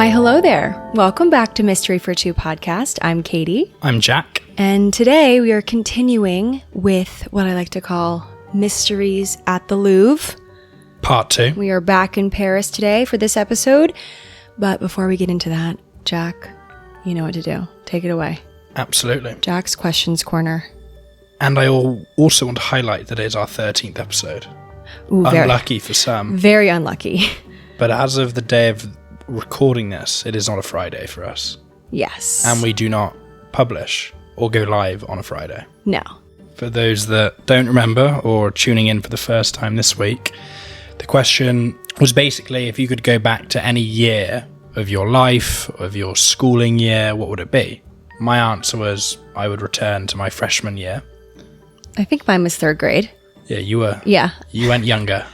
Why, hello there. Welcome back to Mystery for Two podcast. I'm Katie. I'm Jack. And today we are continuing with what I like to call Mysteries at the Louvre. Part 2. We are back in Paris today for this episode. But before we get into that, Jack, you know what to do. Take it away. Absolutely. Jack's Questions Corner. And I also want to highlight that it is our 13th episode. Ooh, Unlucky for some. Very unlucky. But as of the day of recording this, it is not a Friday for us. Yes. And we do not publish or go live on a Friday. No. For those that don't remember or tuning in for the first time this week, the question was basically if you could go back to any year of your life, of your schooling year, what would it be? My answer was I would return to my freshman year. I think mine was third grade. Yeah, you were. Yeah. You went younger.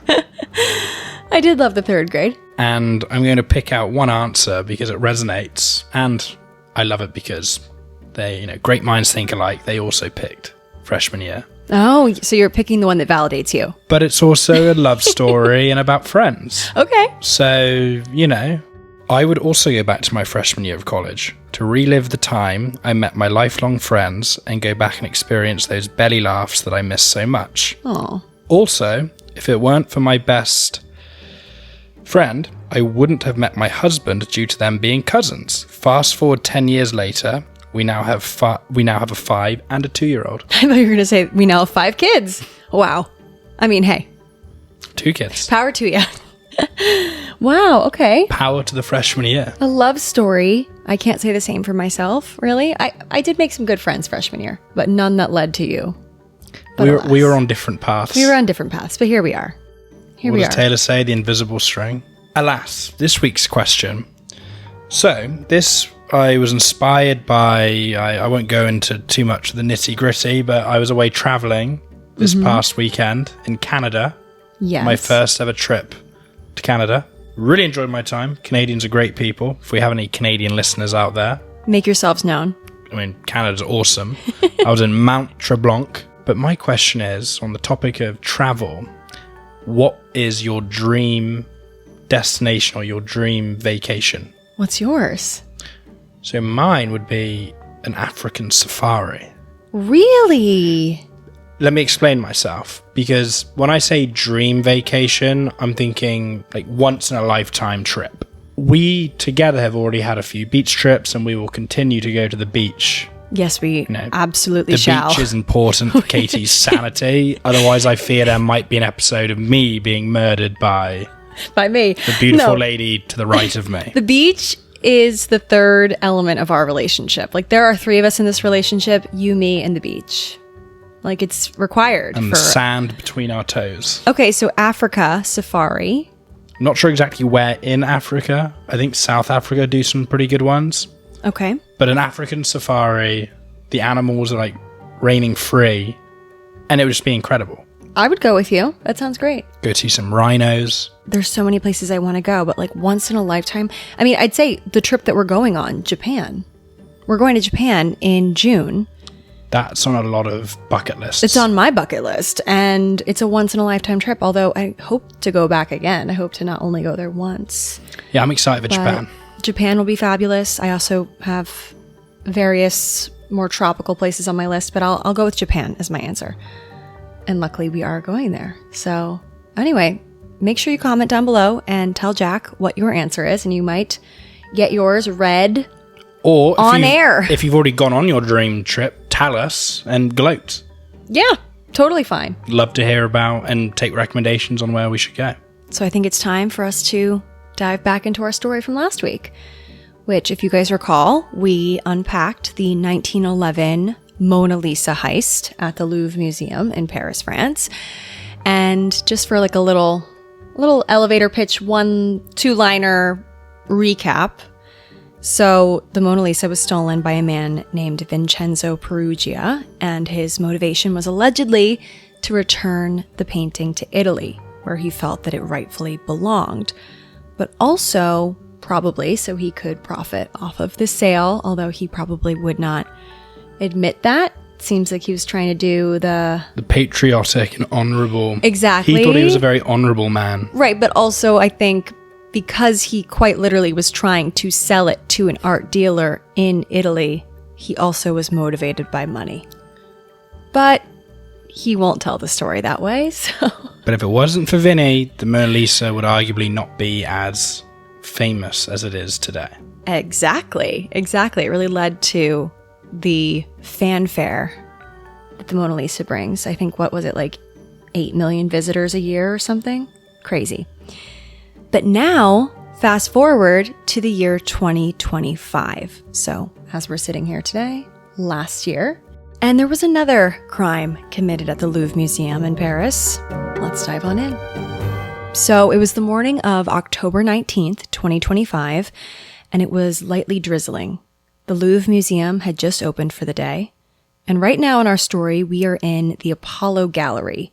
I did love the third grade. And I'm going to pick out one answer because it resonates. And I love it because great minds think alike. They also picked freshman year. Oh, so you're picking the one that validates you. But it's also a love story and about friends. Okay. So, I would also go back to my freshman year of college to relive the time I met my lifelong friends and go back and experience those belly laughs that I miss so much. Oh. Also, if it weren't for my best friend, I wouldn't have met my husband due to them being cousins. Fast forward 10 years later, we now have a 5 and a 2-year-old. I thought you were going to say we now have 5 kids. Wow. I mean, hey. 2 kids. Power to you. Wow, okay. Power to the freshman year. A love story. I can't say the same for myself, really. I did make some good friends freshman year, but none that led to you. We were on different paths. We were on different paths, but here we are. What does Taylor say? The invisible string? Alas, this week's question. So, I was inspired by, I won't go into too much of the nitty gritty, but I was away traveling this past weekend in Canada. Yes. My first ever trip to Canada. Really enjoyed my time. Canadians are great people. If we have any Canadian listeners out there. Make yourselves known. I mean, Canada's awesome. I was in Mount Tremblant. But my question is, on the topic of travel, what is your dream destination or your dream vacation? What's yours? So mine would be an African safari. Really? Let me explain myself, because when I say dream vacation, I'm thinking like once in a lifetime trip. We together have already had a few beach trips and we will continue to go to the beach. Yes, we absolutely shall. The beach is important for Katie's sanity. Otherwise, I fear there might be an episode of me being murdered by me. The beautiful lady to the right of me. The beach is the third element of our relationship. Like, there are 3 of us in this relationship, you, me, and the beach. Like, it's required. And the sand between our toes. Okay, so Africa safari. Not sure exactly where in Africa. I think South Africa do some pretty good ones. Okay. But an African safari, the animals are like reigning free, and it would just be incredible. I would go with you. That sounds great. Go see some rhinos. There's so many places I want to go, but like once in a lifetime. I mean, I'd say the trip that we're going on, Japan. We're going to Japan in June. That's on a lot of bucket lists. It's on my bucket list, and it's a once in a lifetime trip, although I hope to go back again. I hope to not only go there once. Yeah, I'm excited for Japan. Japan will be fabulous. I also have various more tropical places on my list, but I'll go with Japan as my answer. And luckily we are going there. So anyway, make sure you comment down below and tell Jack what your answer is, and you might get yours read or on air. If you've already gone on your dream trip, tell us and gloat. Yeah, totally fine. Love to hear about and take recommendations on where we should go. So I think it's time for us to dive back into our story from last week, which, if you guys recall, we unpacked the 1911 Mona Lisa heist at the Louvre Museum in Paris, France. And just for like a little elevator pitch, 2-liner recap. So the Mona Lisa was stolen by a man named Vincenzo Peruggia, and his motivation was allegedly to return the painting to Italy, where he felt that it rightfully belonged, but also probably so he could profit off of the sale, although he probably would not admit that. Seems like he was trying to do the patriotic and honorable. Exactly. He thought he was a very honorable man. Right, but also I think because he quite literally was trying to sell it to an art dealer in Italy, he also was motivated by money. But he won't tell the story that way, so... But if it wasn't for Vinny, the Mona Lisa would arguably not be as famous as it is today. Exactly. It really led to the fanfare that the Mona Lisa brings. I think, what was it, like 8 million visitors a year or something? Crazy. But now, fast forward to the year 2025. So, as we're sitting here today, last year, and there was another crime committed at the Louvre Museum in Paris. Let's dive on in. So, it was the morning of October 19th, 2025, and it was lightly drizzling. The Louvre Museum had just opened for the day. And right now in our story, we are in the Apollo Gallery,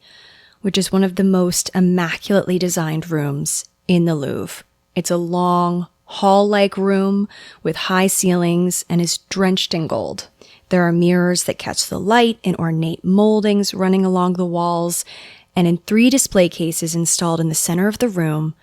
which is one of the most immaculately designed rooms in the Louvre. It's a long, hall-like room with high ceilings and is drenched in gold. There are mirrors that catch the light and ornate moldings running along the walls, and in 3 display cases installed in the center of the room,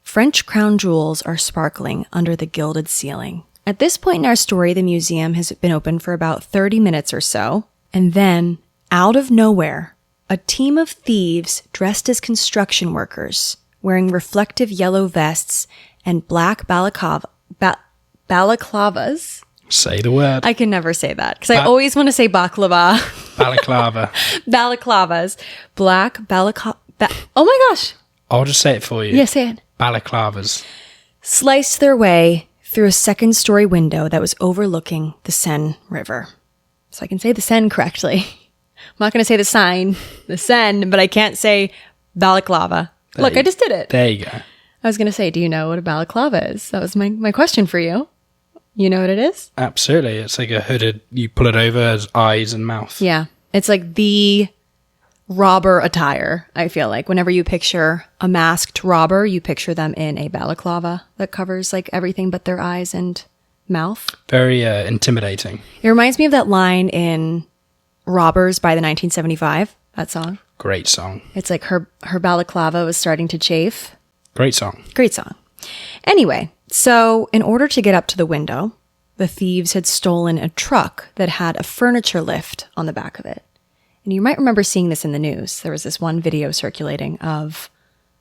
French crown jewels are sparkling under the gilded ceiling. At this point in our story, the museum has been open for about 30 minutes or so, and then, out of nowhere, a team of thieves dressed as construction workers, wearing reflective yellow vests and black balaclavas. Say the word. I can never say that because I always want to say baklava. Balaclava. Balaclavas. Black balaclava. Oh my gosh. I'll just say it for you. Yeah, say it. Balaclavas. Sliced their way through a second-story window that was overlooking the Seine River. So I can say the Seine correctly. I'm not going to say the Seine, but I can't say balaclava. Look, I just did it. There you go. I was going to say, do you know what a balaclava is? That was my question for you. You know what it is? Absolutely. It's like a hooded, you pull it over as eyes and mouth. Yeah. It's like the robber attire, I feel like. Whenever you picture a masked robber, you picture them in a balaclava that covers like everything but their eyes and mouth. Very intimidating. It reminds me of that line in Robbers by the 1975, that song. Great song. It's like her balaclava was starting to chafe. Great song. Great song. Anyway, so in order to get up to the window, the thieves had stolen a truck that had a furniture lift on the back of it. And you might remember seeing this in the news. There was this one video circulating of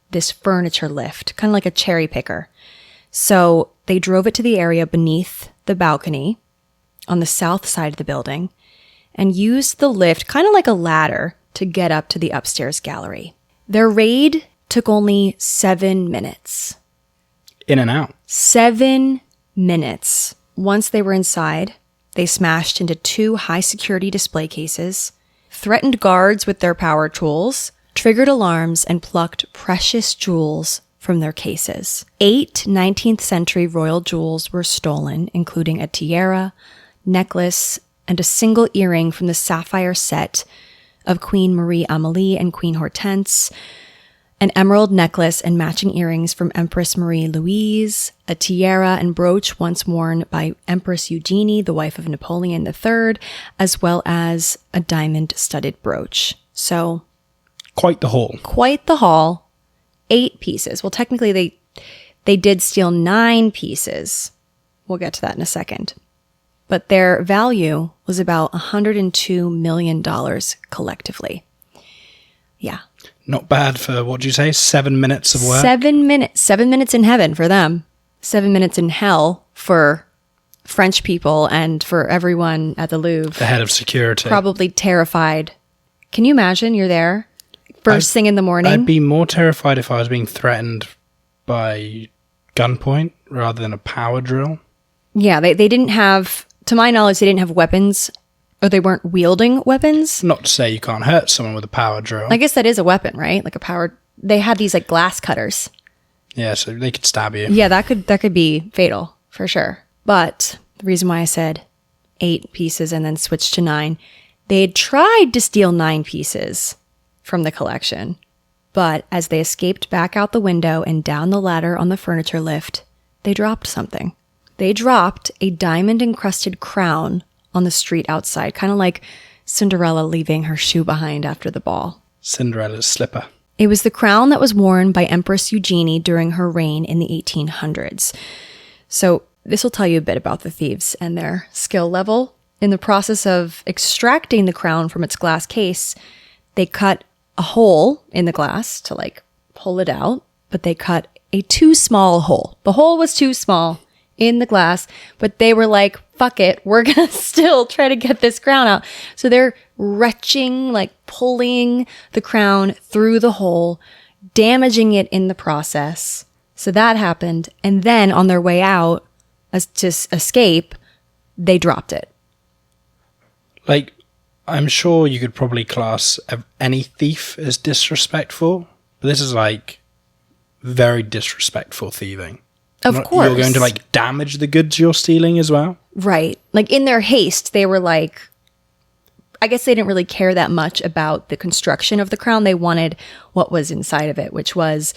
this furniture lift, kind of like a cherry picker. So they drove it to the area beneath the balcony on the south side of the building and used the lift kind of like a ladder to get up to the upstairs gallery. Their raid took only 7 minutes. In and out. 7 minutes. Once they were inside, they smashed into 2 high-security display cases, threatened guards with their power tools, triggered alarms, and plucked precious jewels from their cases. 8 19th century royal jewels were stolen, including a tiara, necklace, and a single earring from the sapphire set of Queen Marie Amélie and Queen Hortense, an emerald necklace and matching earrings from Empress Marie Louise, a tiara and brooch once worn by Empress Eugenie, the wife of Napoleon III, as well as a diamond-studded brooch. So, quite the haul. Quite the haul. 8 pieces. Well, technically, they did steal 9 pieces. We'll get to that in a second. But their value was about $102 million collectively. Yeah. Not bad for, what did you say, 7 minutes of work? 7 minutes. 7 minutes in heaven for them. 7 minutes in hell for French people and for everyone at the Louvre. The head of security. Probably terrified. Can you imagine you're there first thing in the morning? I'd be more terrified if I was being threatened by gunpoint rather than a power drill. Yeah, they didn't have, to my knowledge, they didn't have weapons. Or they weren't wielding weapons. Not to say you can't hurt someone with a power drill. I guess that is a weapon, right? Like a power. They had these like glass cutters. Yeah, so they could stab you. Yeah, that could be fatal for sure. But the reason why I said 8 pieces and then switched to 9, they had tried to steal 9 pieces from the collection. But as they escaped back out the window and down the ladder on the furniture lift, they dropped something. They dropped a diamond-encrusted crown on the street outside, kind of like Cinderella leaving her shoe behind after the ball. Cinderella's slipper. It was the crown that was worn by Empress Eugenie during her reign in the 1800s. So this will tell you a bit about the thieves and their skill level. In the process of extracting the crown from its glass case, they cut a hole in the glass to like pull it out, but they cut a too small hole. The hole was too small in the glass, but they were like, fuck it, we're gonna still try to get this crown out. So they're retching, like pulling the crown through the hole, damaging it in the process. So that happened. And then on their way out, as to escape, they dropped it. Like, I'm sure you could probably class any thief as disrespectful, but this is like very disrespectful thieving. Of course. You're going to like damage the goods you're stealing as well? Right. Like in their haste, they were like, I guess they didn't really care that much about the construction of the crown. They wanted what was inside of it, which was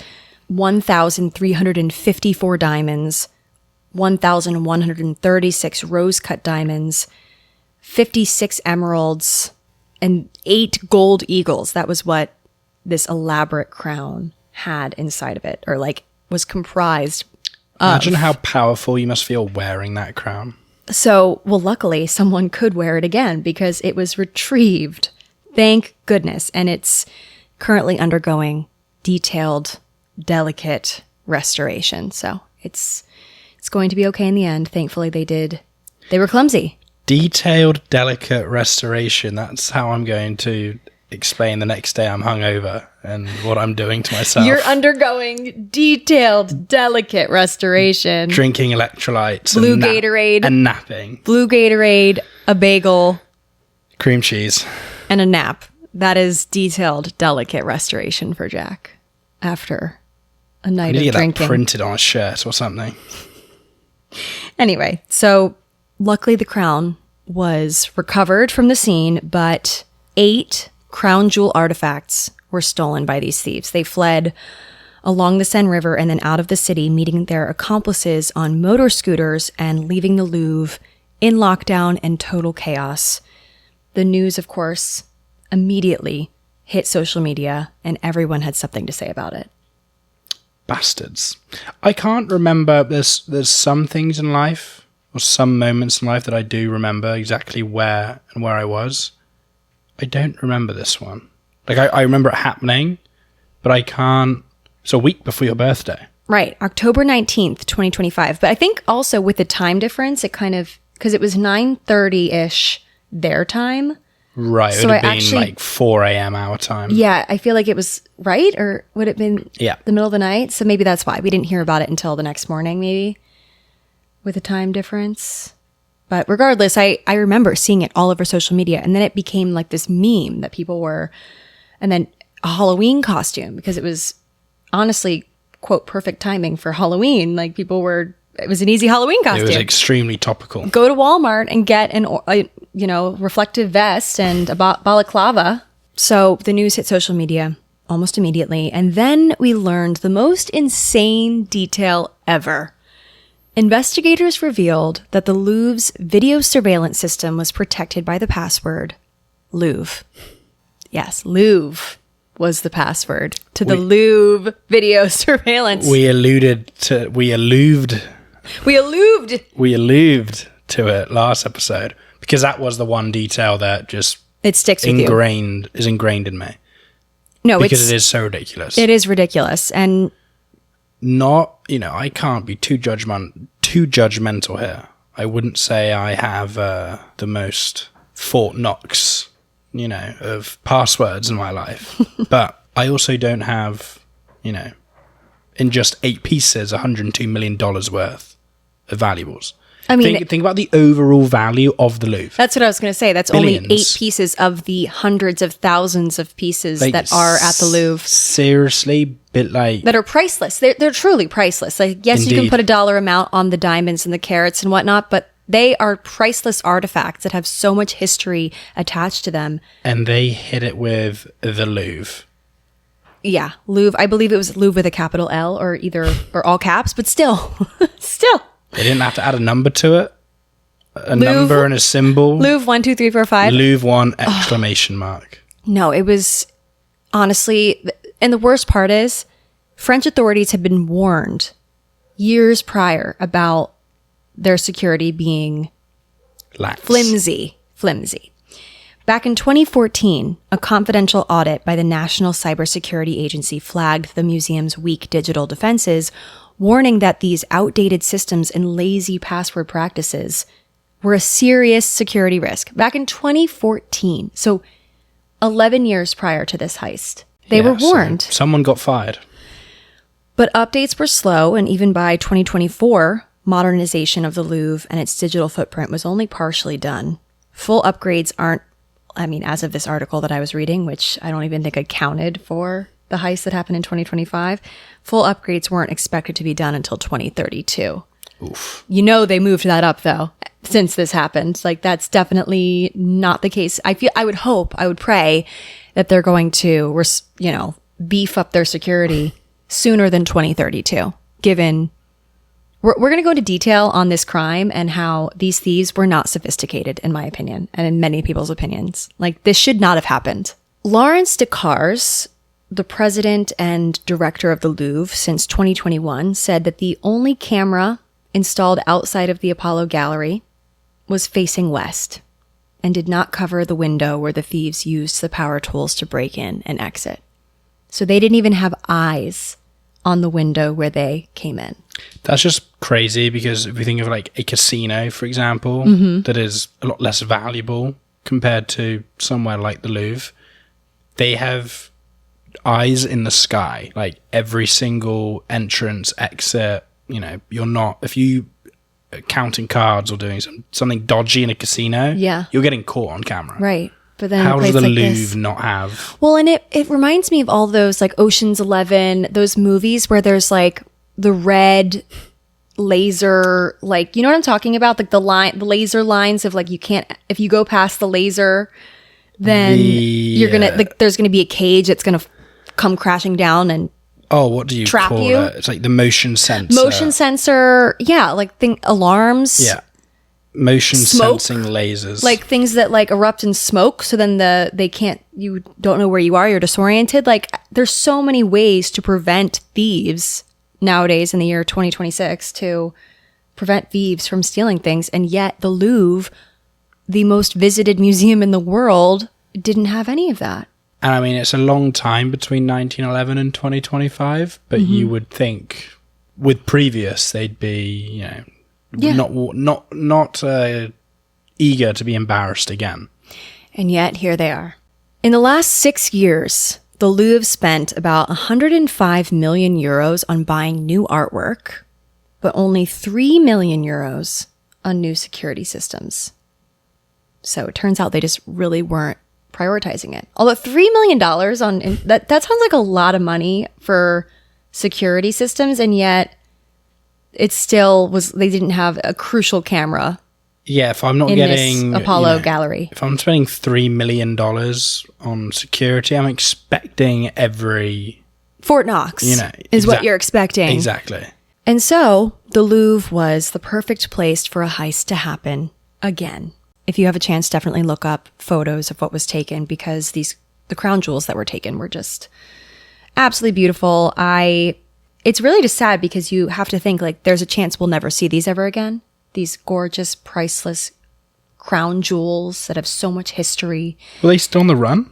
1,354 diamonds, 1,136 rose-cut diamonds, 56 emeralds, and 8 gold eagles. That was what this elaborate crown had inside of it, or like was comprised of. Imagine how powerful you must feel wearing that crown. So, well, luckily someone could wear it again because it was retrieved. Thank goodness. And it's currently undergoing detailed, delicate restoration. So it's going to be okay in the end. Thankfully they were clumsy. Detailed, delicate restoration. That's how I'm going to explain the next day I'm hungover and what I'm doing to myself. You're undergoing detailed, delicate restoration. Drinking electrolytes. Blue Gatorade. And napping. Blue Gatorade, a bagel. Cream cheese. And a nap. That is detailed, delicate restoration for Jack after a night of drinking. That printed on a shirt or something. Anyway, so luckily the crown was recovered from the scene, but 8 crown jewel artifacts were stolen by these thieves. They fled along the Seine River and then out of the city, meeting their accomplices on motor scooters and leaving the Louvre in lockdown and total chaos. The news, of course, immediately hit social media and everyone had something to say about it. Bastards. I can't remember. There's some things in life or some moments in life that I do remember exactly where I was. I don't remember this one. Like, I remember it happening, but I can't. It's a week before your birthday. Right. October 19th, 2025. But I think also with the time difference, it kind of, because it was 9:30-ish their time. Right. It would have been like 4 a.m. our time. Yeah. I feel like it was, right? Or would it have been the middle of the night? So maybe that's why. We didn't hear about it until the next morning, maybe, with the time difference. But regardless, I remember seeing it all over social media. And then it became like this meme that people were, and then a Halloween costume, because it was honestly, quote, perfect timing for Halloween. Like people were, it was an easy Halloween costume. It was extremely topical. Go to Walmart and get a reflective vest and a balaclava. So the news hit social media almost immediately. And then we learned the most insane detail ever. Investigators revealed that the Louvre's video surveillance system was protected by the password Louvre. Yes, Louvre was the password to the Louvre video surveillance. We alluded to it last episode because that was the one detail that just it sticks with is ingrained in me. No, because it is so ridiculous. It is ridiculous, and not, I can't be too judgmental here. I wouldn't say I have the most Fort Knox, of passwords in my life. But I also don't have, in just 8 pieces, $102 million worth of valuables. I mean, think about the overall value of the Louvre. That's what I was going to say. That's Billions. Only 8 pieces of the hundreds of thousands of pieces that are at the Louvre. Seriously, that are priceless. They're truly priceless. Like, yes, Indeed. You can put a dollar amount on the diamonds and the carats and whatnot, but they are priceless artifacts that have so much history attached to them. And they hit it with the Louvre. Yeah, Louvre. I believe it was Louvre with a capital L or all caps, but still. They didn't have to add a number to it. A number and a symbol. Louvre 1, 2, 3, 4, 5. Louvre 1 exclamation mark. No, it was honestly, And the worst part is, French authorities had been warned years prior about their security being Lax. flimsy. Back in 2014, a confidential audit by the National Cybersecurity Agency flagged the museum's weak digital defenses, warning that these outdated systems and lazy password practices were a serious security risk. Back in 2014, so 11 years prior to this heist, they were warned. So someone got fired. But updates were slow, and even by 2024, modernization of the Louvre and its digital footprint was only partially done. Full upgrades aren't, as of this article that I was reading, which I don't even think accounted for the heist that happened in 2025, full upgrades weren't expected to be done until 2032. Oof. They moved that up, though, since this happened. Like, that's definitely not the case. I would pray that they're going to, beef up their security sooner than 2032, given we're going to go into detail on this crime and how these thieves were not sophisticated, in my opinion, and in many people's opinions. Like, this should not have happened. Lawrence Descartes, the president and director of the Louvre since 2021, said that the only camera installed outside of the Apollo Gallery was facing west and did not cover the window where the thieves used the power tools to break in and exit. So they didn't even have eyes on the window where they came in. That's just crazy, because if we think of like a casino, for example, that is a lot less valuable compared to somewhere like the Louvre, they have eyes in the sky, like every single entrance, exit. You're not, if you are counting cards or doing something dodgy in a casino, you're getting caught on camera. Right. But then how does the like Louvre not have? Well, and it reminds me of all those like Ocean's 11, those movies where there's like the red laser, like, you know what I'm talking about? Like the laser lines of like, you can't, if you go past the laser, then you're going to, like, there's going to be a cage that's going to come crashing down and what do you trap call you? it? It's like the motion sensor. Motion sensor. Yeah. Like alarms. Yeah. Motion Smoke, sensing lasers. like things that like erupt in smoke, so then you don't know where you are, you're disoriented. Like, there's so many ways to prevent thieves nowadays in the year 2026 to prevent thieves from stealing things, and yet the Louvre, the most visited museum in the world, didn't have any of that. And it's a long time between 1911 and 2025, but you would think with previous they'd be, not eager to be embarrassed again. And yet here they are. In the last 6 years, the Louvre spent about 105 million euros on buying new artwork, but only 3 million euros on new security systems. So it turns out they just really weren't prioritizing it. Although $3 million on that sounds like a lot of money for security systems, and yet it still was, they didn't have a crucial camera. Yeah, if I'm not in getting this Apollo Gallery. If I'm spending $3 million on security, I'm expecting every Fort Knox is what you're expecting. Exactly. And so the Louvre was the perfect place for a heist to happen again. If you have a chance, definitely look up photos of what was taken, because the crown jewels that were taken were just absolutely beautiful. It's really just sad, because you have to think like there's a chance we'll never see these ever again. These gorgeous, priceless crown jewels that have so much history. Were they still on the run?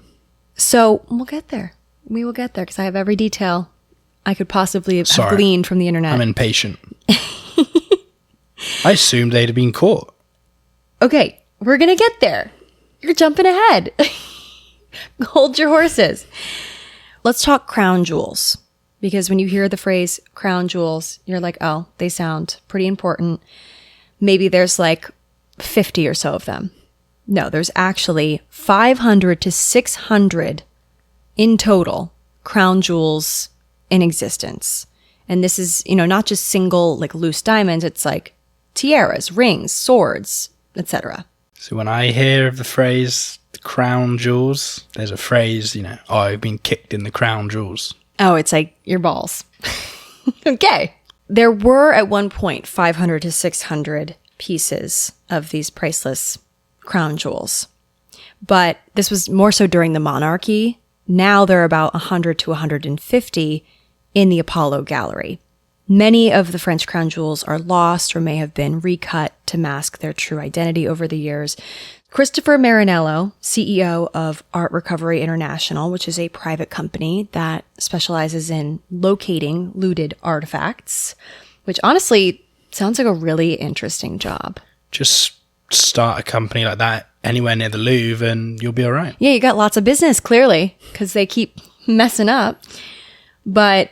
So we'll get there. We will get there, because I have every detail I could possibly have gleaned from the internet. I'm impatient. I assumed they'd have been caught. Okay, we're going to get there. You're jumping ahead. Hold your horses. Let's talk crown jewels. Because when you hear the phrase crown jewels, you're like, oh, they sound pretty important. Maybe there's like 50 or so of them. No, there's actually 500 to 600 in total crown jewels in existence. And this is, not just single like loose diamonds. It's like tiaras, rings, swords, etc. So when I hear of the phrase the crown jewels, there's a phrase, I've been kicked in the crown jewels. Oh, it's like your balls. Okay. There were at one point 500 to 600 pieces of these priceless crown jewels. But this was more so during the monarchy. Now there are about 100 to 150 in the Apollo Gallery. Many of the French crown jewels are lost or may have been recut to mask their true identity over the years. Christopher Marinello, CEO of Art Recovery International, which is a private company that specializes in locating looted artifacts, which honestly sounds like a really interesting job. Just start a company like that anywhere near the Louvre and you'll be all right. Yeah, you got lots of business, clearly, because they keep messing up. But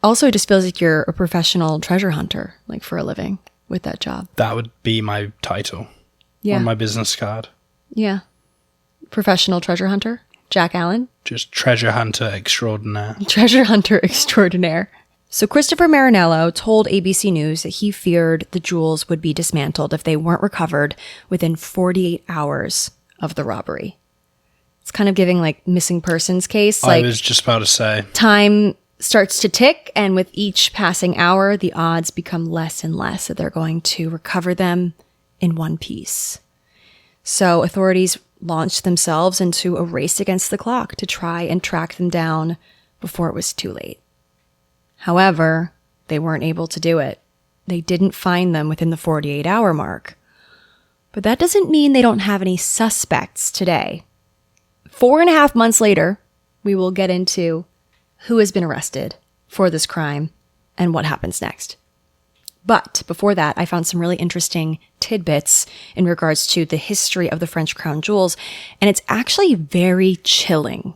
also it just feels like you're a professional treasure hunter, like for a living with that job. That would be my title on my business card. Yeah. Professional treasure hunter, Jack Allen. Just treasure hunter extraordinaire. Treasure hunter extraordinaire. So Christopher Marinello told ABC News that he feared the jewels would be dismantled if they weren't recovered within 48 hours of the robbery. It's kind of giving like missing persons case. I was just about to say. Time starts to tick, and with each passing hour, the odds become less and less that they're going to recover them in one piece. So authorities launched themselves into a race against the clock to try and track them down before it was too late. However, they weren't able to do it. They didn't find them within the 48-hour mark. But that doesn't mean they don't have any suspects today. 4.5 months later, we will get into who has been arrested for this crime and what happens next. But before that, I found some really interesting tidbits in regards to the history of the French crown jewels, and it's actually very chilling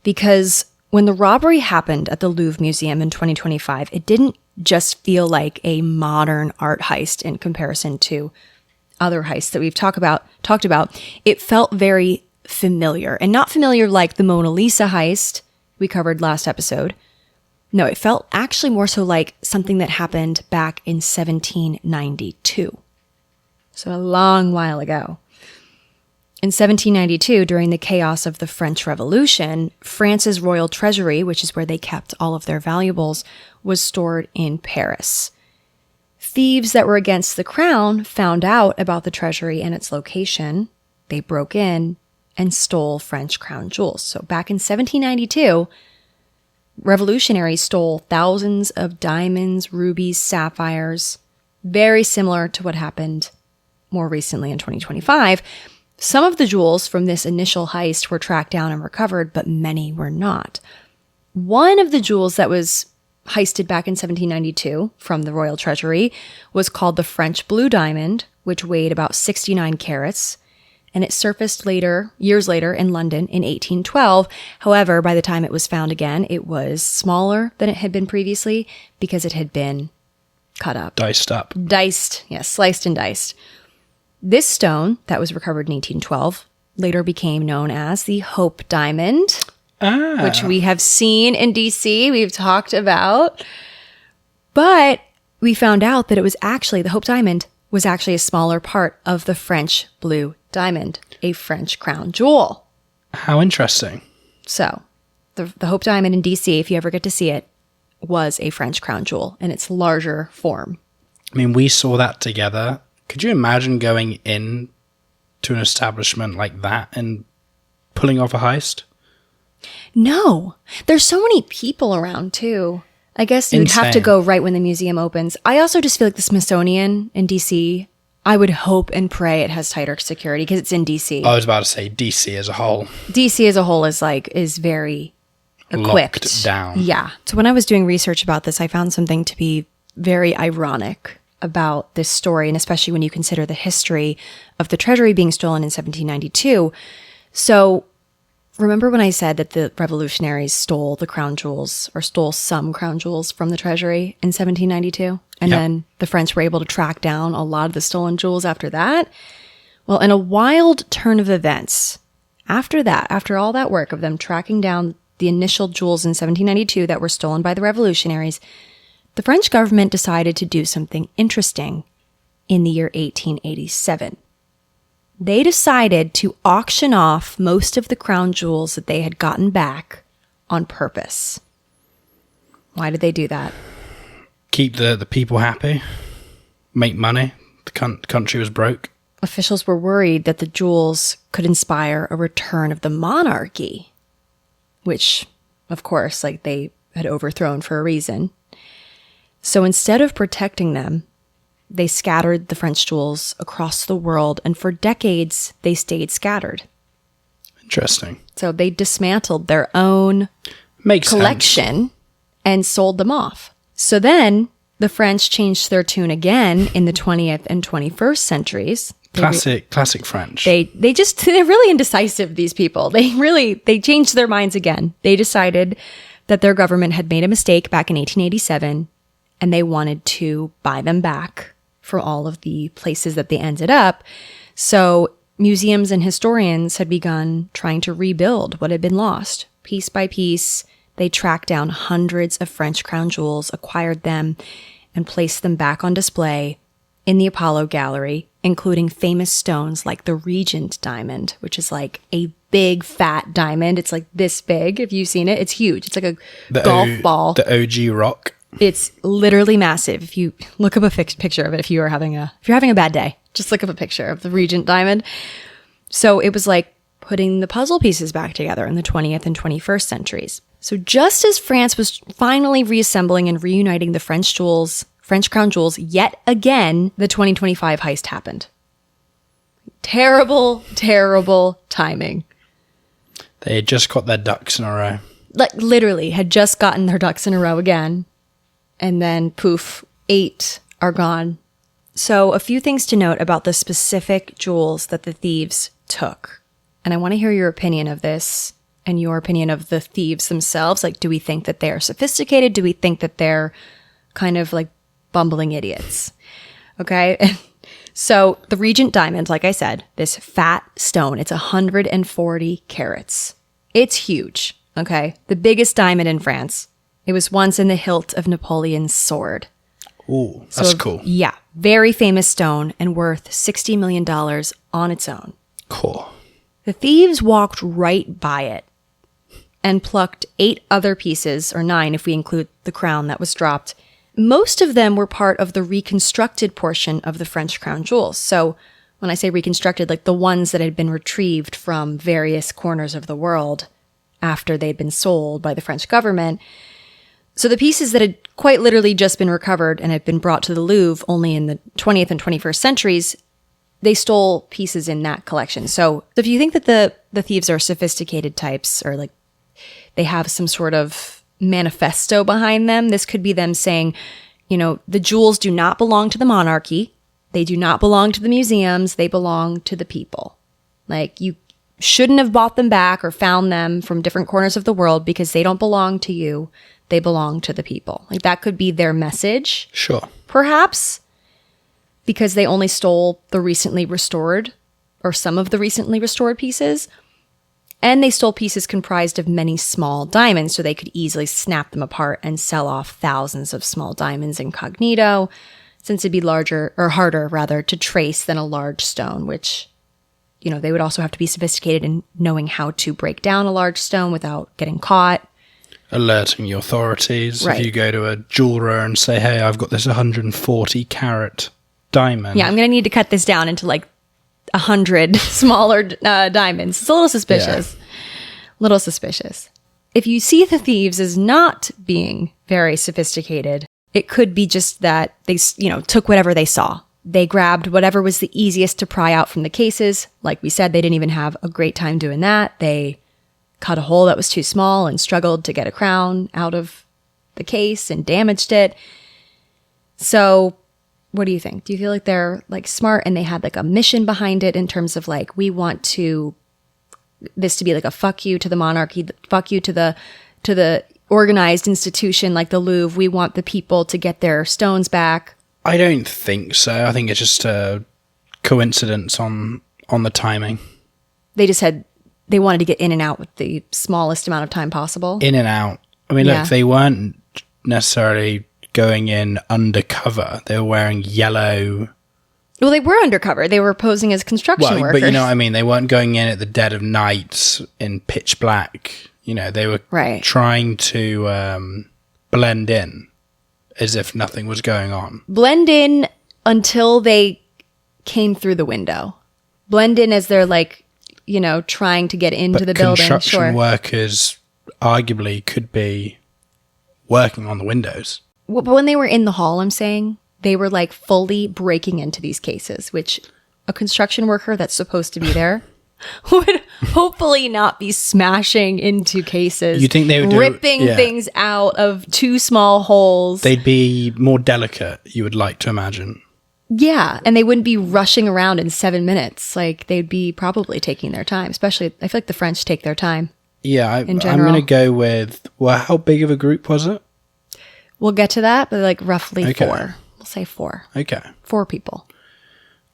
because when the robbery happened at the Louvre Museum in 2025, it didn't just feel like a modern art heist in comparison to other heists that we've talked about. It felt very familiar, and not familiar like the Mona Lisa heist we covered last episode. No, it felt actually more so like something that happened back in 1792. So a long while ago. In 1792, during the chaos of the French Revolution, France's royal treasury, which is where they kept all of their valuables, was stored in Paris. Thieves that were against the crown found out about the treasury and its location. They broke in and stole French crown jewels. So back in 1792, revolutionaries stole thousands of diamonds, rubies, sapphires, very similar to what happened more recently in 2025. Some of the jewels from this initial heist were tracked down and recovered, but many were not. One of the jewels that was heisted back in 1792 from the royal treasury was called the French blue diamond, which weighed about 69 carats. And it surfaced years later in London in 1812. However, by the time it was found again, it was smaller than it had been previously because it had been cut up. Diced up. Diced, yes, sliced and diced. This stone that was recovered in 1812 later became known as the Hope Diamond, which we have seen in DC, we've talked about. But we found out that it was actually, the Hope Diamond was actually a smaller part of the French blue diamond, a French crown jewel. How interesting. So, the Hope Diamond in DC, if you ever get to see it, was a French crown jewel in its larger form. I mean, we saw that together. Could you imagine going in to an establishment like that and pulling off a heist? No. There's so many people around, too. I guess you'd have to go right when the museum opens. I also just feel like the Smithsonian in DC, I would hope and pray it has tighter security because it's in DC. I was about to say DC as a whole. DC as a whole is very equipped. Locked down. Yeah. So when I was doing research about this, I found something to be very ironic about this story, and especially when you consider the history of the treasury being stolen in 1792. So remember when I said that the revolutionaries stole the crown jewels, or stole some crown jewels from the treasury in 1792? And then the French were able to track down a lot of the stolen jewels after that? Well, in a wild turn of events, after all that work of them tracking down the initial jewels in 1792 that were stolen by the revolutionaries, the French government decided to do something interesting in the year 1887. They decided to auction off most of the crown jewels that they had gotten back on purpose. Why did they do that? Keep the people happy. Make money. The country was broke. Officials were worried that the jewels could inspire a return of the monarchy. which, of course, like they had overthrown for a reason. So instead of protecting them, they scattered the French jewels across the world, and for decades, they stayed scattered. Interesting. So they dismantled their own collection and sold them off. So then the French changed their tune again in the 20th and 21st centuries. Classic French. They're really indecisive, these people. They changed their minds again. They decided that their government had made a mistake back in 1887, and they wanted to buy them back for all of the places that they ended up. So museums and historians had begun trying to rebuild what had been lost. Piece by piece, they tracked down hundreds of French crown jewels, acquired them, and placed them back on display in the Apollo Gallery, including famous stones like the Regent diamond, which is like a big fat diamond. It's like this big. If you've seen it, it's huge. It's like a golf ball. The OG rock. It's literally massive. If you look up a picture of it, if you're having a bad day, just look up a picture of the Regent diamond. So it was like putting the puzzle pieces back together in the 20th and 21st centuries. So just as France was finally reassembling and reuniting the French crown jewels, yet again, the 2025 heist happened. Terrible, terrible timing. They had just got their ducks in a row. Like literally had just gotten their ducks in a row again. And then poof, 8 are gone. So a few things to note about the specific jewels that the thieves took. And I want to hear your opinion of this and your opinion of the thieves themselves. Like, do we think that they're sophisticated? Do we think that they're kind of like bumbling idiots? Okay. So the Regent diamond, like I said, this fat stone, it's 140 carats. It's huge. Okay. The biggest diamond in France. It was once in the hilt of Napoleon's sword. Ooh, that's cool. Yeah. Very famous stone and worth $60 million on its own. Cool. The thieves walked right by it and plucked 8 other pieces, or 9 if we include the crown that was dropped. Most of them were part of the reconstructed portion of the French crown jewels. So when I say reconstructed, like the ones that had been retrieved from various corners of the world after they'd been sold by the French government. So the pieces that had quite literally just been recovered and had been brought to the Louvre only in the 20th and 21st centuries, they stole pieces in that collection. So if you think that the thieves are sophisticated types, or like they have some sort of manifesto behind them, this could be them saying, you know, the jewels do not belong to the monarchy. They do not belong to the museums. They belong to the people. Like, you shouldn't have bought them back or found them from different corners of the world because they don't belong to you. They belong to the people. Like, that could be their message. Sure. Perhaps because they only stole the recently restored, or some of the recently restored pieces. And they stole pieces comprised of many small diamonds, so they could easily snap them apart and sell off thousands of small diamonds incognito, since it'd be harder rather to trace than a large stone, which, you know, they would also have to be sophisticated in knowing how to break down a large stone without getting caught. Alerting the authorities. Right. If you go to a jeweler and say, hey, I've got this 140 carat diamond. Yeah, I'm going to need to cut this down into like 100 smaller diamonds. It's a little suspicious. Yeah. Little suspicious. If you see the thieves as not being very sophisticated, it could be just that they, you know, took whatever they saw. They grabbed whatever was the easiest to pry out from the cases. Like we said, they didn't even have a great time doing that. They cut a hole that was too small and struggled to get a crown out of the case and damaged it. So what do you think? Do you feel like they're like smart and they had like a mission behind it in terms of like, we want this to be like a fuck you to the monarchy, fuck you to the organized institution like the Louvre. We want the people to get their stones back. I don't think so. I think it's just a coincidence on the timing. They wanted to get in and out with the smallest amount of time possible. In and out. I mean, Yeah. look, they weren't necessarily going in undercover. They were wearing yellow. Well, they were undercover. They were posing as construction workers. But you know what I mean? They weren't going in at the dead of night in pitch black. You know, they were Right. trying to blend in as if nothing was going on. Blend in until they came through the window. Blend in as they're like, you know, trying to get into the building. Construction Sure. workers arguably could be working on the windows. Well, but when they were in the hall, I'm saying, they were like fully breaking into these cases, which a construction worker that's supposed to be there would hopefully not be smashing into cases. You think they would ripping things out of two small holes? They'd be more delicate, you would like to imagine. Yeah, and they wouldn't be rushing around in 7 minutes. Like, they'd be probably taking their time, especially, I feel like the French take their time. Yeah, I'm going to go with, well, how big of a group was it? We'll get to that, but like roughly 4. We'll say 4. Okay. 4 people.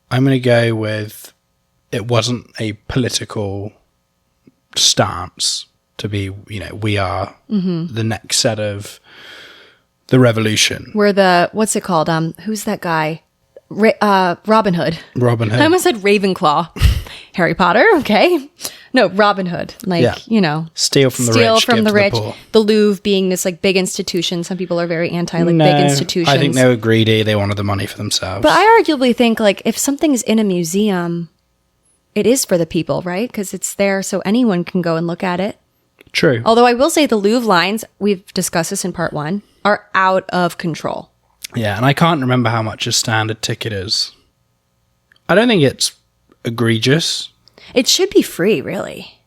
I'm going to go with, it wasn't a political stance to be, we are the next set of the revolution. We're the, what's it called? Who's that guy? Robin Hood. Robin Hood. I almost said Ravenclaw. Harry Potter, okay. No, Robin Hood. Steal from the rich, steal from give the to rich. the poor. The Louvre being this like big institution. Some people are very anti big institutions. I think they were greedy. They wanted the money for themselves. But I arguably think like if something is in a museum, it is for the people, right? Because it's there so anyone can go and look at it. True. Although I will say the Louvre lines, we've discussed this in part 1, are out of control. Yeah, and I can't remember how much a standard ticket is. I don't think it's egregious. It should be free, really.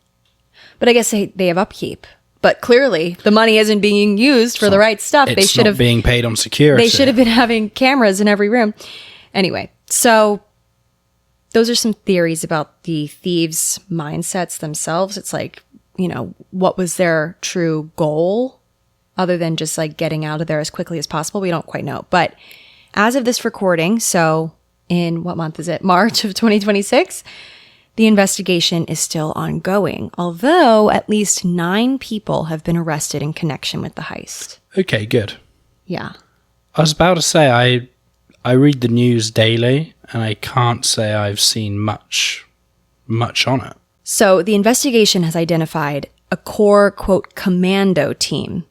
But I guess they have upkeep. But clearly, the money isn't being used for the right stuff. It's they should not have being paid on security. They should have been having cameras in every room. Anyway, so those are some theories about the thieves' mindsets themselves. It's like, what was their true goal? Other than just like getting out of there as quickly as possible. We don't quite know. But as of this recording, so in what month is it? March of 2026, the investigation is still ongoing. Although at least 9 people have been arrested in connection with the heist. Okay, good. Yeah. I was about to say, I read the news daily and I can't say I've seen much on it. So the investigation has identified a core, quote, commando team,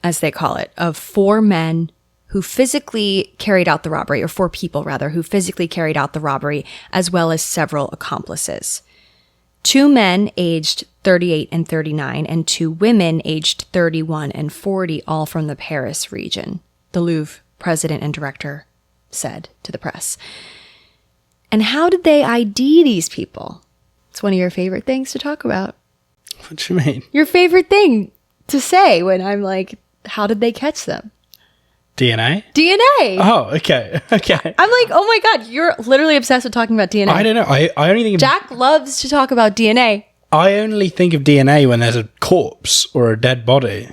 as they call it, of 4 men who physically carried out the robbery, or 4 people rather, who physically carried out the robbery, as well as several accomplices. 2 men aged 38 and 39, and 2 women aged 31 and 40, all from the Paris region, the Louvre president and director said to the press. And how did they ID these people? It's one of your favorite things to talk about. What do you mean? Your favorite thing to say when I'm like, how did they catch them? DNA? DNA. Oh, okay. Okay. I'm like, oh my God, you're literally obsessed with talking about DNA. I don't know. I only think Jack loves to talk about DNA. I only think of DNA when there's a corpse or a dead body.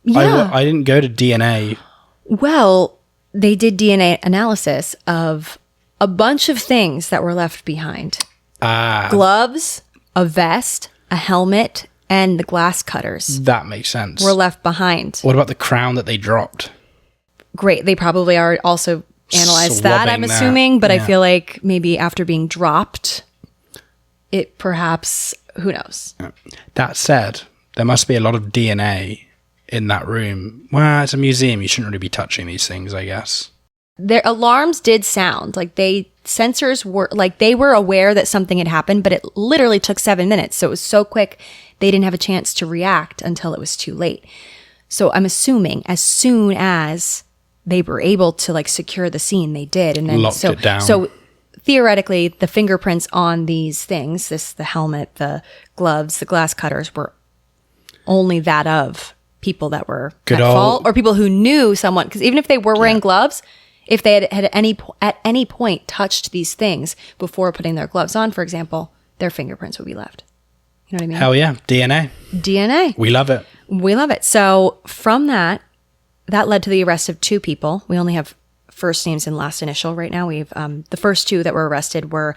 Yeah. I didn't go to DNA. Well, they did DNA analysis of a bunch of things that were left behind. Gloves, a vest, a helmet, and the glass cutters That makes sense. were left behind. What about the crown that they dropped? Great. They probably are also analyzed that, I'm Swabbing assuming, that, but yeah. I feel like maybe after being dropped, it perhaps, who knows? That said, there must be a lot of DNA in that room. Well, it's a museum. You shouldn't really be touching these things, I guess. Their alarms did sound like sensors were like they were aware that something had happened, but it literally took 7 minutes. So it was so quick. They didn't have a chance to react until it was too late. So I'm assuming as soon as they were able to like secure the scene, they did. And then Locked it down. So theoretically, the fingerprints on these things, the helmet, the gloves, the glass cutters, were only that of people that were at fault or people who knew someone. Because even if they were wearing gloves, if they had at any point touched these things before putting their gloves on, for example, their fingerprints would be left. You know what I mean? Hell yeah. DNA. DNA. We love it. We love it. So from that led to the arrest of 2 people. We only have first names and last initial right now. We've the first 2 that were arrested were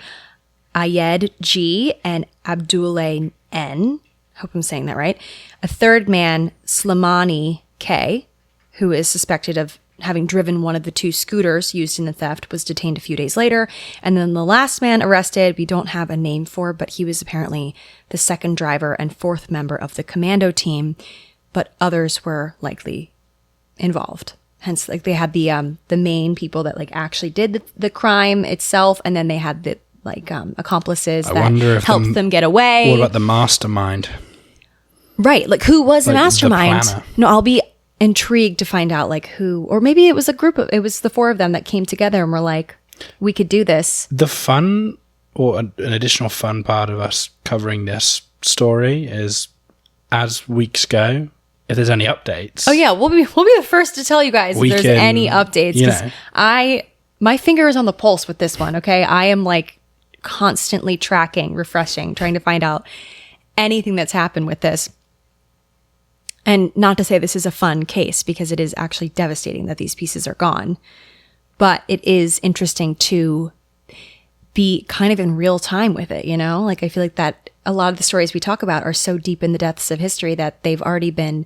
Ayed G and Abdoulaye N. Hope I'm saying that right. A third man, Slimani K, who is suspected of having driven one of the 2 scooters used in the theft, was detained a few days later. And then the last man arrested, we don't have a name for, but he was apparently the second driver and 4th member of the commando team, but others were likely involved. Hence, like they had the main people that like actually did the crime itself, and then they had the like accomplices that helped them get away. What about the mastermind? Right. Like, who was the Like, the mastermind? planner. No, I'll be intrigued to find out, like, who, or maybe it was it was the four of them that came together and were like, we could do this. The fun, or an additional fun part of us covering this story is, as weeks go, if there's any updates. Oh yeah, we'll be the first to tell you guys if there's any updates. You 'Cause know. my finger is on the pulse with this one. Okay, I am like constantly tracking, refreshing, trying to find out anything that's happened with this. And not to say this is a fun case, because it is actually devastating that these pieces are gone. But it is interesting to be kind of in real time with it, you know? Like, I feel like that a lot of the stories we talk about are so deep in the depths of history that they've already been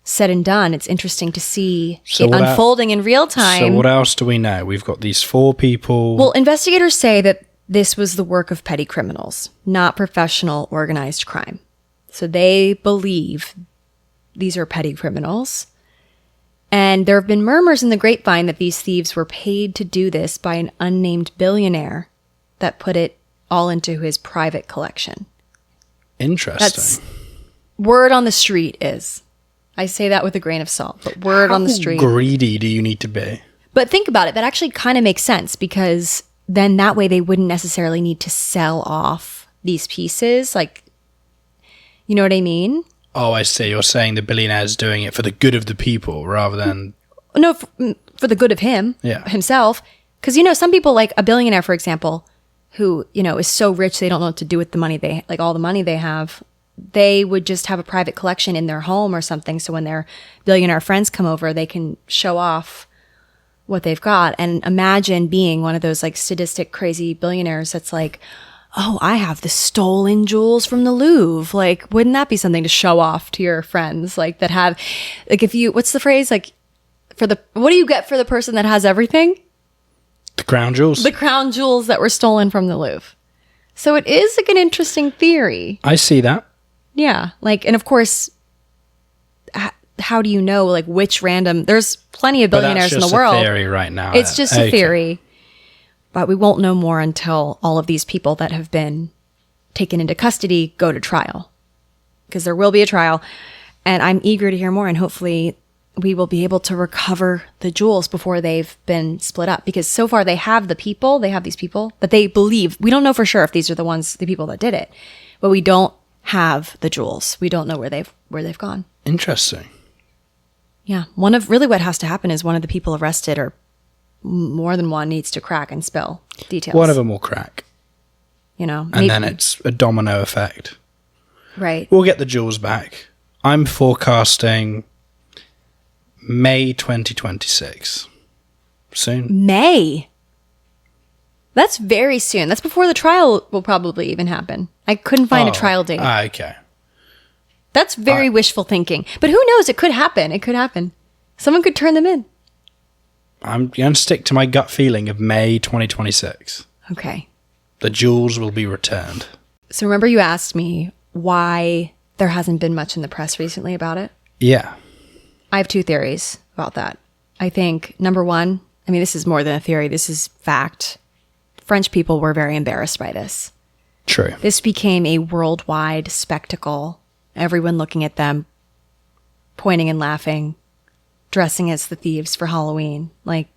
said and done. It's interesting to see it unfolding in real time. So what else do we know? We've got these four people. Well, investigators say that this was the work of petty criminals, not professional organized crime. So they believe these are petty criminals. And there have been murmurs in the grapevine that these thieves were paid to do this by an unnamed billionaire that put it all into his private collection. Interesting. That's word on the street is. I say that with a grain of salt, but word on the street. How greedy do you need to be? But think about it. That actually kind of makes sense, because then that way they wouldn't necessarily need to sell off these pieces. Like, you know what I mean? Oh, I see. You're saying the billionaire's doing it for the good of the people rather than... No, for the good of him, himself. Because, you know, some people, like a billionaire, for example, who, you know, is so rich they don't know what to do with the money all the money they have. They would just have a private collection in their home or something. So when their billionaire friends come over, they can show off what they've got. And imagine being one of those like sadistic, crazy billionaires that's like, oh, I have the stolen jewels from the Louvre. Like, wouldn't that be something to show off to your friends? Like, that have, like, if you, what's the phrase? Like, what do you get for the person that has everything? The crown jewels. The crown jewels that were stolen from the Louvre. So it is like an interesting theory. I see that. Yeah. Like, and of course, how do you know, like, which random, there's plenty of billionaires in the world. It's just a theory right now. It's just a theory. But we won't know more until all of these people that have been taken into custody go to trial. Because there will be a trial. And I'm eager to hear more. And hopefully we will be able to recover the jewels before they've been split up. Because so far they have these people, but they believe, we don't know for sure if these are the people that did it. But we don't have the jewels. We don't know where they've gone. Interesting. Yeah. What has to happen is one of the people arrested, or more than one, needs to crack and spill details. One of them will crack. You know, and then it's a domino effect. Right. We'll get the jewels back. I'm forecasting May 2026. Soon. May? That's very soon. That's before the trial will probably even happen. I couldn't find a trial date. Okay. That's very wishful thinking. But who knows? It could happen. It could happen. Someone could turn them in. I'm going to stick to my gut feeling of May 2026. Okay. The jewels will be returned. So remember you asked me why there hasn't been much in the press recently about it? Yeah. I have two theories about that. I think, number one, I mean, this is more than a theory. This is fact. French people were very embarrassed by this. True. This became a worldwide spectacle. Everyone looking at them, pointing and laughing, dressing as the thieves for Halloween. Like,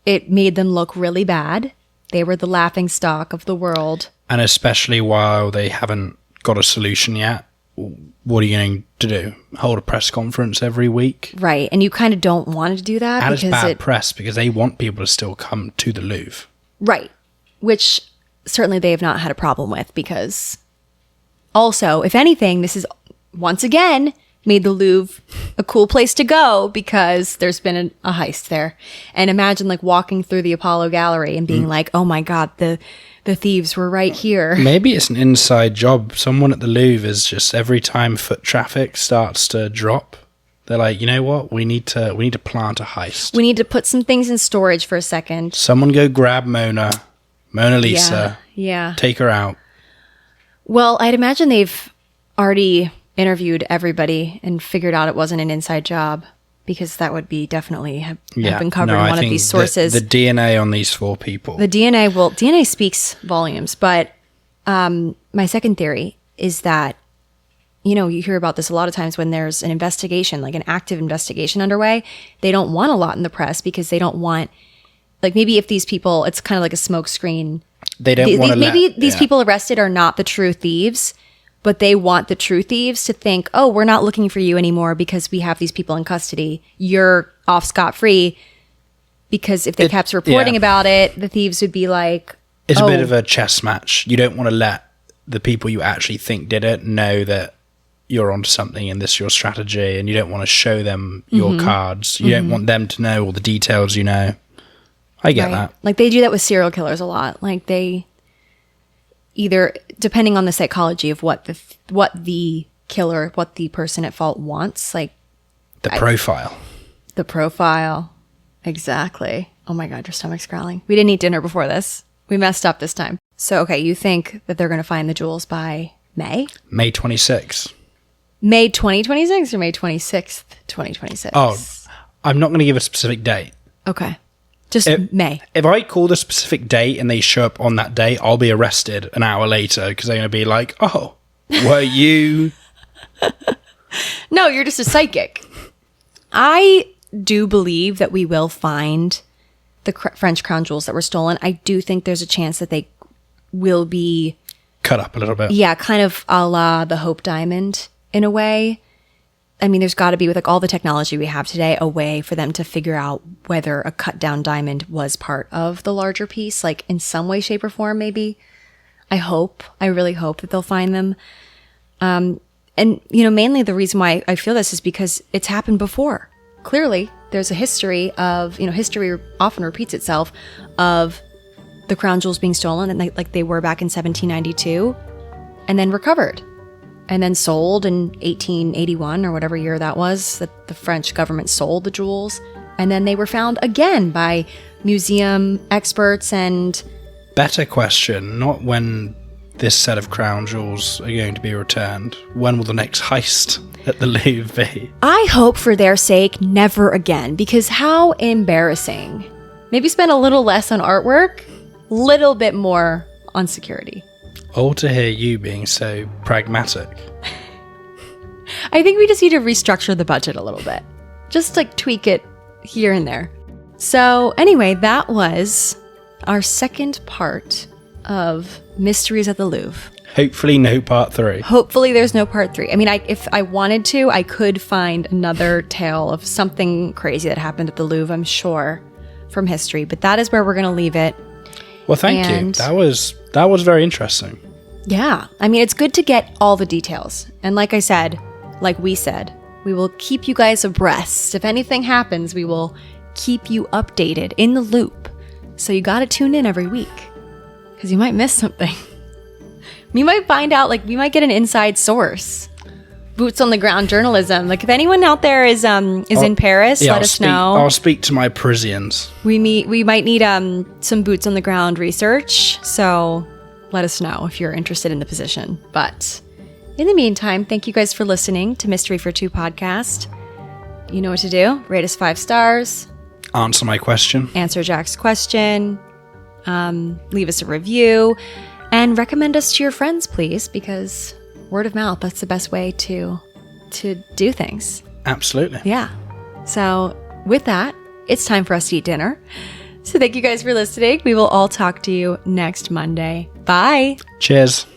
it made them look really bad. They were the laughing stock of the world. And especially while they haven't got a solution yet, what are you going to do? Hold a press conference every week? Right. And you kind of don't want to do that. And it's bad press because they want people to still come to the Louvre. Right. Which certainly they have not had a problem with, because also, if anything, this is once again made the Louvre a cool place to go, because there's been a heist there. And imagine like walking through the Apollo Gallery and being like, oh my God, the thieves were right here. Maybe it's an inside job. Someone at the Louvre is just, every time foot traffic starts to drop, they're like, you know what? We need to plant a heist. We need to put some things in storage for a second. Someone go grab Mona Lisa. Yeah. Take her out. Well, I'd imagine they've already interviewed everybody and figured out it wasn't an inside job, because that would be definitely have been covered in one of these sources. The DNA on these four people. The DNA speaks volumes. But my second theory is that, you hear about this a lot of times when there's an investigation, like an active investigation underway. They don't want a lot in the press because they don't want, like, maybe if these people, it's kind of like a smoke screen. They don't want to maybe these people arrested are not the true thieves, but they want the true thieves to think, oh, we're not looking for you anymore because we have these people in custody. You're off scot-free. Because if they kept reporting about it, the thieves would be like, it's a bit of a chess match. You don't want to let the people you actually think did it know that you're onto something and this is your strategy, and you don't want to show them your cards. You don't want them to know all the details you know. I get that. Like, they do that with serial killers a lot. Like, they either, depending on the psychology of what the killer, what the person at fault wants, like the profile. The profile. Exactly. Oh my God, your stomach's growling. We didn't eat dinner before this. We messed up this time. So, okay, you think that they're going to find the jewels by May? May 26th. May 2026 or May 26th, 2026? Oh, I'm not going to give a specific date. Okay. Just May. If I call the specific date and they show up on that day, I'll be arrested an hour later because they're going to be like, oh, were you? No, you're just a psychic. I do believe that we will find the French crown jewels that were stolen. I do think there's a chance that they will be cut up a little bit. Yeah, kind of a la the Hope Diamond in a way. I mean, there's got to be, with like all the technology we have today, a way for them to figure out whether a cut down diamond was part of the larger piece, like in some way, shape, or form, maybe. I really hope that they'll find them. And, mainly the reason why I feel this is because it's happened before. Clearly, there's a history of, history often repeats itself of the crown jewels being stolen, and like they were back in 1792, and then recovered, and then sold in 1881 or whatever year that was, that the French government sold the jewels, and then they were found again by museum experts. And better question, not when this set of crown jewels are going to be returned. When will the next heist at the Louvre be? I hope for their sake never again, because how embarrassing. Maybe spend a little less on artwork, little bit more on security. All to hear you being so pragmatic. I think we just need to restructure the budget a little bit. Just like tweak it here and there. So anyway, that was our second part of Mysteries at the Louvre. Hopefully no part 3. Hopefully there's no part 3. I mean, if I wanted to, I could find another tale of something crazy that happened at the Louvre, I'm sure, from history. But that is where we're going to leave it. Well, thank you. That was very interesting. Yeah. I mean, it's good to get all the details. And like I said, like we said, we will keep you guys abreast. If anything happens, we will keep you updated in the loop. So you got to tune in every week, because you might miss something. We might find out, like, we might get an inside source. Boots on the ground journalism. Like, if anyone out there is in Paris, let us know. I'll speak to my Parisians. We might need some boots on the ground research. So let us know if you're interested in the position. But in the meantime, thank you guys for listening to Mystery for Two podcast. You know what to do. Rate us 5 stars. Answer my question. Answer Jack's question. Leave us a review. And recommend us to your friends, please, because word of mouth, that's the best way to do things. Absolutely. Yeah. So with that, it's time for us to eat dinner. So thank you guys for listening. We will all talk to you next Monday. Bye. Cheers.